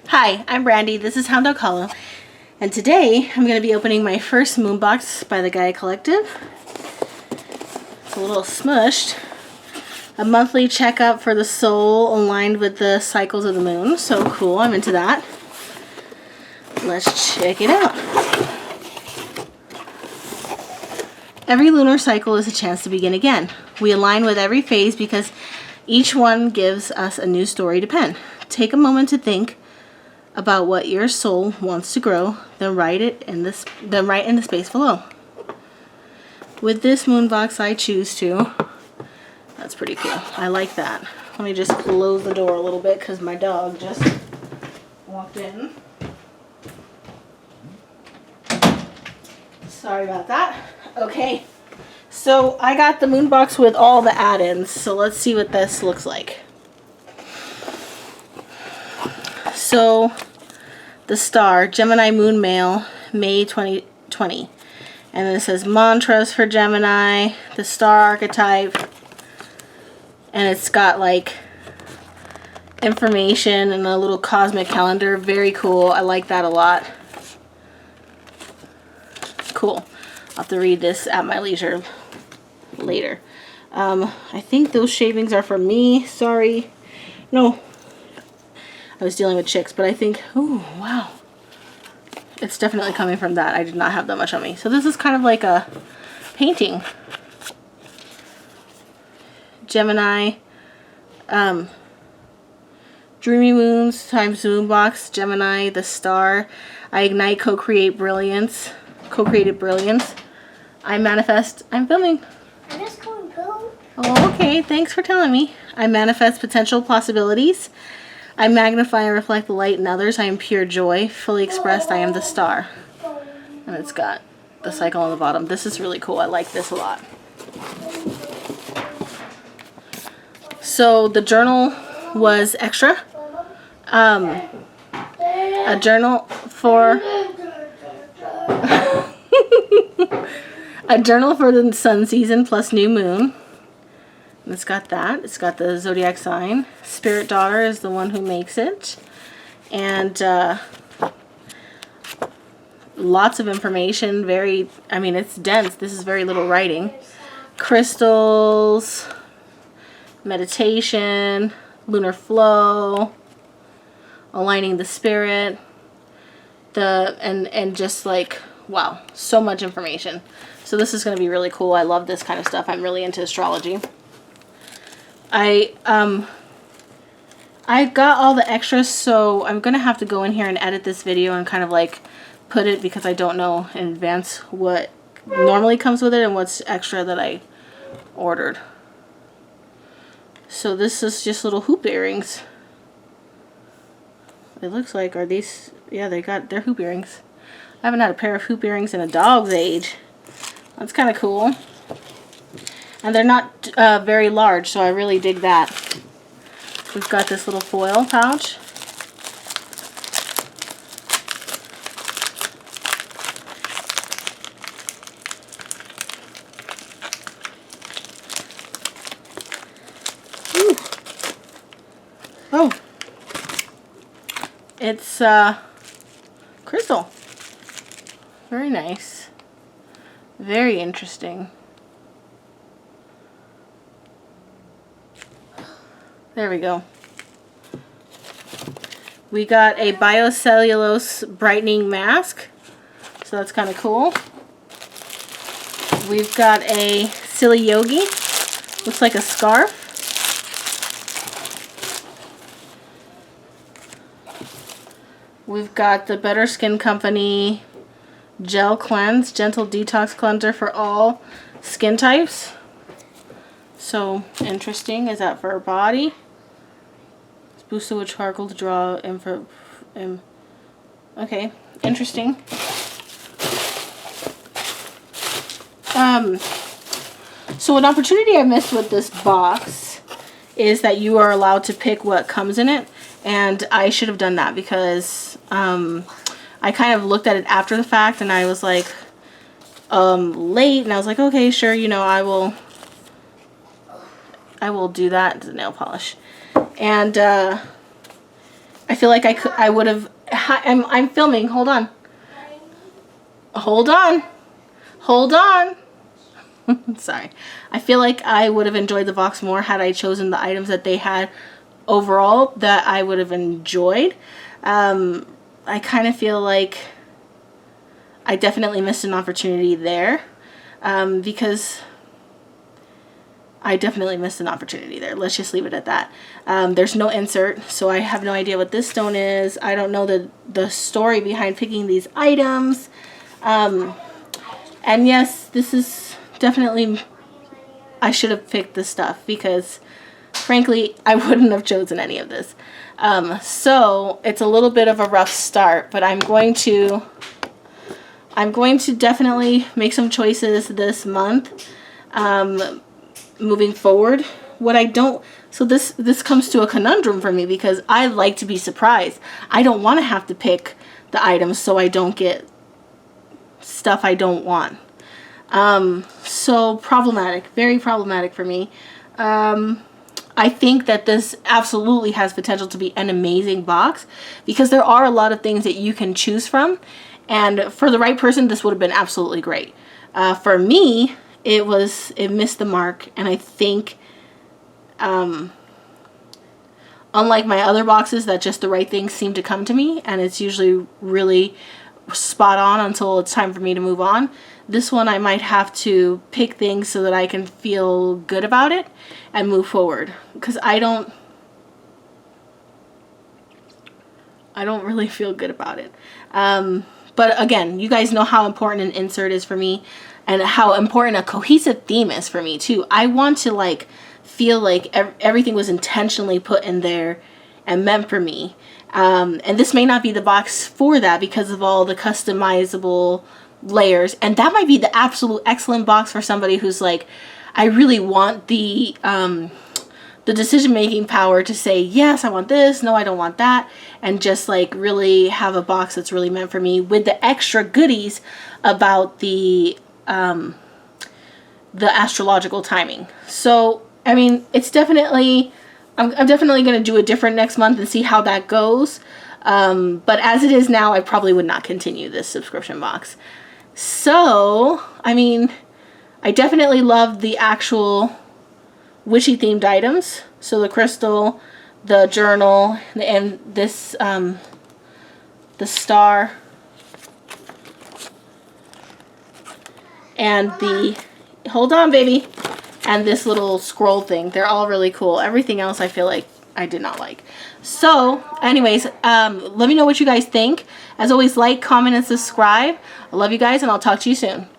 Hi, I'm Brandy. This is Hound Dog Hollow, and today I'm going to be opening my first moon box by the Gaia Collective. It's a little smushed. A monthly checkup for the soul aligned with the cycles of the moon. So cool, I'm into that. Let's check it out. Every lunar cycle is a chance to begin again. We align with every phase because each one gives us a new story to pen. Take a moment to think about what your soul wants to grow, then write in the space below. With this moon box, I choose to. That's pretty cool. I like that. Let me just close the door a little bit because my dog just walked in. Sorry about that. Okay, so I got the moon box with all the add-ins. So let's see what this looks like. So, the star, Gemini Moon Male, May 2020. And then it says mantras for Gemini, the star archetype. And it's got like information and a little cosmic calendar. Very cool. I like that a lot. Cool. I'll have to read this at my leisure later. I think those shavings are for me. Sorry. No. I was dealing with chicks, but I think, oh, wow. It's definitely coming from that. I did not have that much on me. So this is kind of like a painting. Gemini, Dreamy Moons times Moon Box, Gemini, the star. I ignite, co-create brilliance, co-created brilliance. I manifest, I'm filming. I'm just going poop. Oh, okay, thanks for telling me. I manifest potential possibilities. I magnify and reflect the light in others. I am pure joy. Fully expressed, I am the star. And it's got the cycle on the bottom. This is really cool. I like this a lot. So the journal was extra. A journal for a journal for the sun season plus new moon. And it's got that. It's got the zodiac sign. Spirit daughter is the one who makes it. And lots of information. It's dense. This is very little writing. Crystals, meditation, lunar flow, aligning the spirit, and just like, wow, so much information. So this is going to be really cool. I love this kind of stuff. I'm really into astrology. I got all the extras, so I'm going to have to go in here and edit this video and kind of like put it, because I don't know in advance what normally comes with it and what's extra that I ordered. So this is just little hoop earrings. It looks like, are these, yeah, they're hoop earrings. I haven't had a pair of hoop earrings in a dog's age. That's kind of cool. And they're not very large, so I really dig that. We've got this little foil pouch. Ooh. Oh. It's crystal. Very nice. Very interesting. There we go. We got a biocellulose brightening mask. So that's kind of cool. We've got a Silly Yogi. Looks like a scarf. We've got the Better Skin Company Gel Cleanse, Gentle Detox Cleanser for all skin types. So interesting. Is that for our body? It's boosted with charcoal to draw info. Okay, interesting. So an opportunity I missed with this box is that you are allowed to pick what comes in it, and I should have done that because I kind of looked at it after the fact and I was like late, and I was like, okay, sure, you know, I will do that. It's nail polish. And I feel like I would have, I'm filming, hold on. Hold on. Hold on. Sorry. I feel like I would have enjoyed the box more had I chosen the items that they had overall that I would have enjoyed. I kind of feel like I definitely missed an opportunity there, because I definitely missed an opportunity there. Let's just leave it at that. There's no insert, so I have no idea what this stone is. I don't know the story behind picking these items. And yes, this is definitely, I should have picked this stuff because frankly, I wouldn't have chosen any of this. So it's a little bit of a rough start, but I'm going to definitely make some choices this month, moving forward. So this comes to a conundrum for me because I like to be surprised. I don't want to have to pick the items so I don't get stuff I don't want. So problematic, very problematic for me. I think that this absolutely has potential to be an amazing box because there are a lot of things that you can choose from, and for the right person this would have been absolutely great. For me, it missed the mark, and I think unlike my other boxes that just the right things seem to come to me, and it's usually really spot on until it's time for me to move on, this one I might have to pick things so that I can feel good about it and move forward, because I don't really feel good about it. But again, you guys know how important an insert is for me and how important a cohesive theme is for me too. I want to like feel like everything was intentionally put in there and meant for me. And this may not be the box for that because of all the customizable layers, and that might be the absolute excellent box for somebody who's like, I really want the decision-making power to say, yes, I want this, no, I don't want that, and just like really have a box that's really meant for me with the extra goodies about the astrological timing. So, I mean, it's definitely, I'm definitely going to do it different next month and see how that goes. But as it is now, I probably would not continue this subscription box. So, I mean, I definitely love the actual witchy themed items. So the crystal, the journal, and this, the star, and the, hold on baby, and this little scroll thing. They're all really cool. Everything else I feel like I did not like. So anyways, let me know what you guys think. As always, like, comment, and subscribe. I love you guys, and I'll talk to you soon.